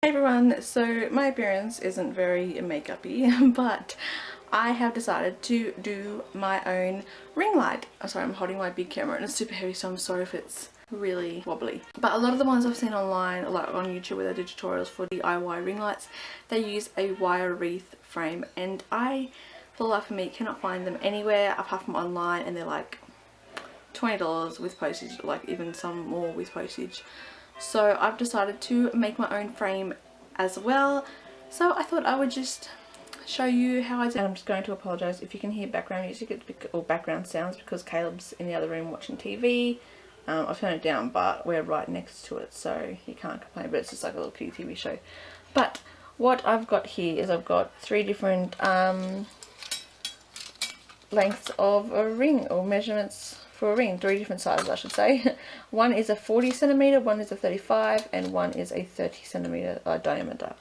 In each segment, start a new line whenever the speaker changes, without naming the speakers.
Hey everyone, so my appearance isn't very makeup-y, but I have decided to do my own ring light. Oh, sorry, I'm holding my big camera and it's super heavy, so I'm sorry if it's really wobbly. But a lot of the ones I've seen online, like on YouTube where they do tutorials for DIY ring lights, they use a wire wreath frame, and I, for the life of me, cannot find them anywhere apart from online, and they're like $20 with postage, like even some more with postage. So I've decided to make my own frame as well, so I thought I would just show you how I did. And I'm just going to apologise if you can hear background music or background sounds, because Caleb's in the other room watching TV. I've turned it down, but we're right next to it, so you can't complain, but it's just like a little kitty TV show. But what I've got here is I've got three different lengths of a ring, or measurements for a ring, three different sizes I should say. One is a 40cm, one is a 35, and one is a 30cm diameter.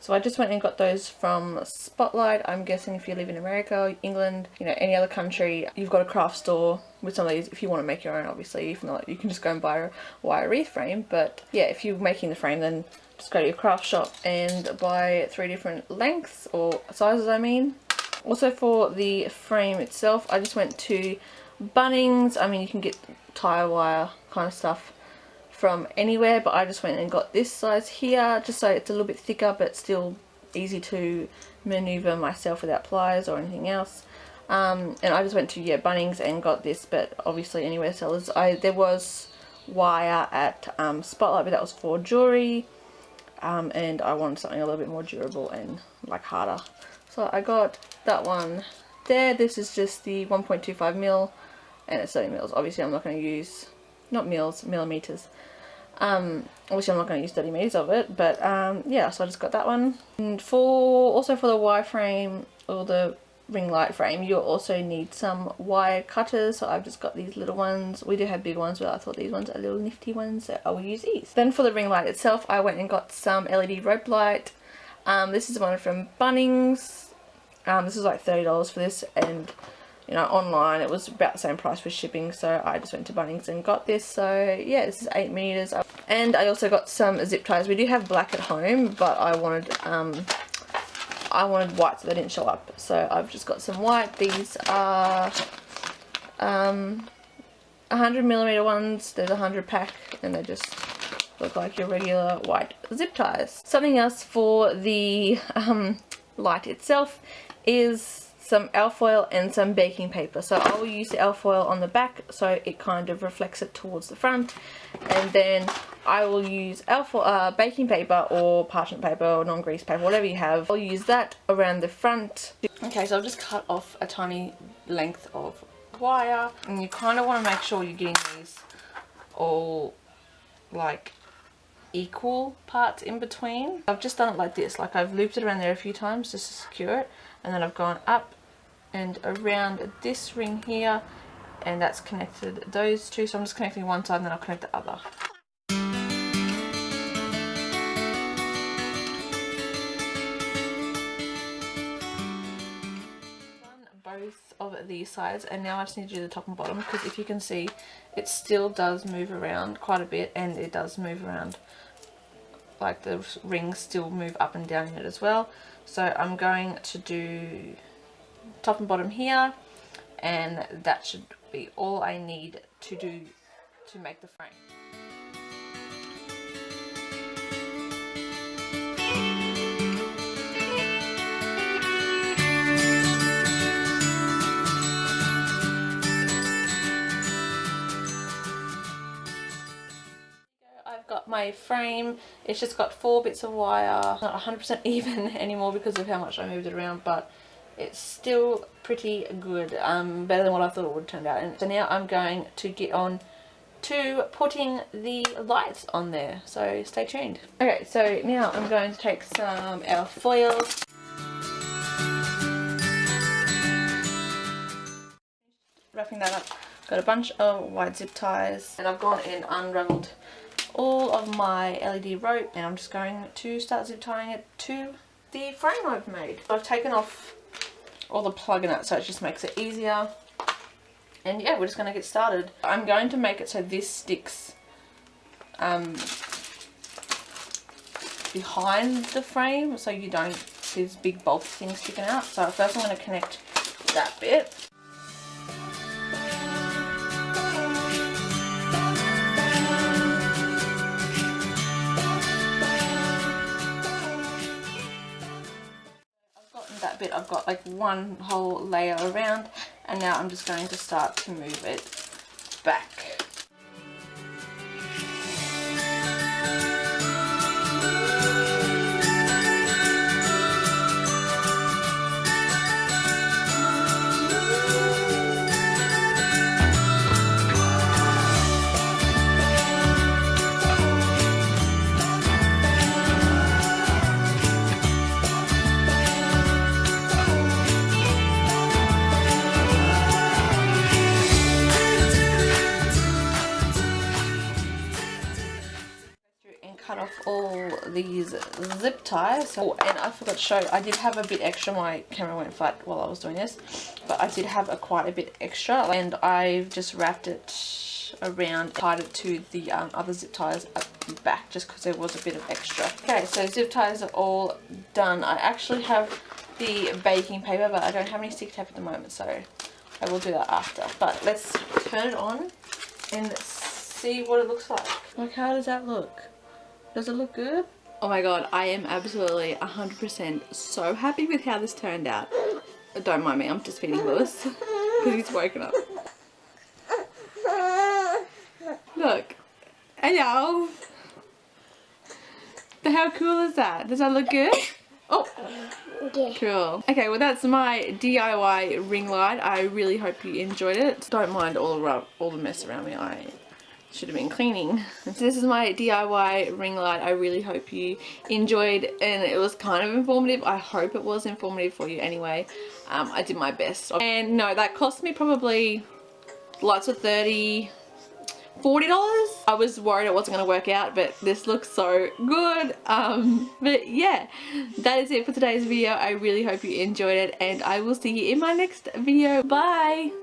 So I just went and got those from Spotlight. I'm guessing if you live in America, England, you know, any other country, you've got a craft store with some of these. If you want to make your own, obviously, if not, you can just go and buy a wire wreath frame. But yeah, if you're making the frame, then just go to your craft shop and buy three different lengths, or sizes I mean. Also for the frame itself, I just went to Bunnings. I mean, you can get tire wire kind of stuff from anywhere, but I just went and got this size here, just so it's a little bit thicker but still easy to maneuver myself without pliers or anything else. And I just went to Bunnings and got this, but obviously anywhere sellers. There was wire at Spotlight, but that was for jewelry, and I wanted something a little bit more durable and like harder, so I got that one there. This is just the 1.25mm, and it's 30mm. Obviously I'm not going to use, not mils, millimeters. Obviously I'm not going to use 30 meters of it, but yeah, so I just got that one. And also for the wireframe, or the ring light frame, you'll also need some wire cutters, so I've just got these little ones. We do have big ones, but I thought these ones are little nifty ones, so I will use these. Then for the ring light itself, I went and got some LED rope light. This is one from Bunnings. This is like $30 for this, and you know, online it was about the same price for shipping, so I just went to Bunnings and got this. So yeah, this is 8 meters. And I also got some zip ties. We do have black at home, but I wanted white, so they didn't show up, so I've just got some white. These are 100mm ones. There's a 100 pack, and they just look like your regular white zip ties. Something else for the light itself is some alfoil and some baking paper. So I will use the alfoil on the back so it kind of reflects it towards the front, and then I will use baking paper or parchment paper or non-grease paper, whatever you have. I'll use that around the front. Okay, so I've just cut off a tiny length of wire, and you kind of want to make sure you're getting these all like equal parts in between. I've just done it like this, like I've looped it around there a few times just to secure it, and then I've gone up and around this ring here, and that's connected those two. So I'm just connecting one side and then I'll connect the other. Both of these sides, and now I just need to do the top and bottom, because if you can see, it still does move around quite a bit, and it does move around, like the rings still move up and down in it as well. So I'm going to do top and bottom here, and that should be all I need to do to make the frame. I've got my frame. It's just got 4 bits of wire. Not 100% even anymore because of how much I moved it around, but it's still pretty good. Better than what I thought it would turn out. And so now I'm going to get on to putting the lights on there, so stay tuned. Okay, so now I'm going to take some alfoil. Wrapping that up. Got a bunch of white zip ties, and I've gone and unraveled all of my LED rope, and I'm just going to start zip tying it to the frame I've made. I've taken off all the plug in it, so it just makes it easier. And yeah, we're just going to get started. I'm going to make it so this sticks behind the frame so you don't see this big bulky thing sticking out. So first I'm going to connect that bit. That bit I've got like one whole layer around, and now I'm just going to start to move it back. Cut off all these zip ties. Oh, and I forgot to show, I did have a bit extra. My camera went flat while I was doing this, but I did have quite a bit extra, and I've just wrapped it around, tied it to the other zip ties at the back just because there was a bit of extra. Okay, so zip ties are all done. I actually have the baking paper, but I don't have any stick tape at the moment, so I will do that after. But let's turn it on and see what it looks like. Like, how does that look? Does it look good? Oh my god, I am absolutely 100% so happy with how this turned out. Don't mind me, I'm just feeding Lewis because he's woken up. Look. Hello. How cool is that? Does that look good? Oh.
Yeah.
Cool. Okay, well that's my DIY ring light. I really hope you enjoyed it. Don't mind all the mess around me. I should have been cleaning. So this is my DIY ring light. I really hope you enjoyed, and it was kind of informative. I hope it was informative for you anyway. I did my best. And no, that cost me probably lots of $30, $40. I was worried it wasn't going to work out, but this looks so good. But yeah, that is it for today's video. I really hope you enjoyed it, and I will see you in my next video. Bye!